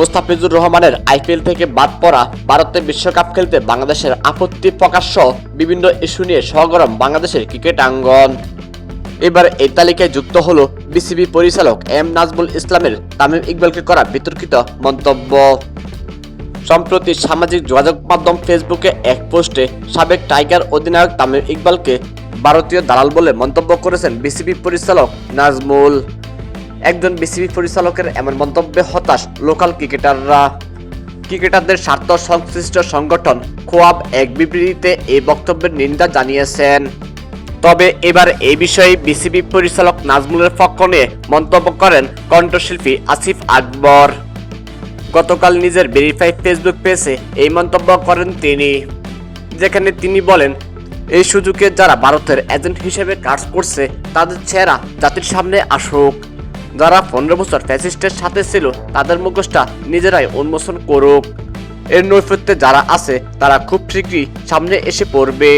মুস্তাফিজুর রহমানের আইপিএল থেকে বাদ পড়া, ভারতে বিশ্বকাপ খেলতে বাংলাদেশের আপত্তি প্রকাশ সহ বিভিন্ন ইস্যু নিয়ে সরগরম বাংলাদেশের ক্রিকেট আঙ্গন। এবার এই তালিকায় যুক্ত হলো বিসিবি পরিচালক এম নাজমুল ইসলামের তামিম ইকবালকে করা বিতর্কিত মন্তব্য। সম্প্রতি সামাজিক যোগাযোগ মাধ্যম ফেসবুকে এক পোস্টে সাবেক টাইগার অধিনায়ক তামিম ইকবালকে ভারতীয় দালাল বলে মন্তব্য করেছেন বিসিবি পরিচালক নাজমুল। একজন বিসিবি পরিচালকের এমন মন্তব্যে হতাশ লোকাল ক্রিকেটাররা। ক্রিকেটারদের স্বার্থ সংশ্লিষ্ট সংগঠন খোয়াব এক বিবৃতিতে এই বক্তব্যের নিন্দা জানিয়েছেন। তবে এবার এই বিষয়ে বিসিবি পরিচালক নাজমুলের পক্ষ নিয়ে মন্তব্য করেন কণ্ঠশিল্পী আসিফ আকবর। গতকাল নিজের ভেরিফাইড ফেসবুক পেজে এই মন্তব্য করেন তিনি, যেখানে তিনি বলেন, এই সুযোগে যারা ভারতের এজেন্ট হিসেবে কাজ করছে তাদের চেহারা জাতির সামনে আসুক। যারা 15 বছর ফ্যাসিস্টের সাথে ছিল তাদের মুখোশটা নিজেরাই উন্মোচন করুক। এর নৈপথ্যে যারা আছে তারা খুব শীঘ্রই সামনে এসে পড়বে।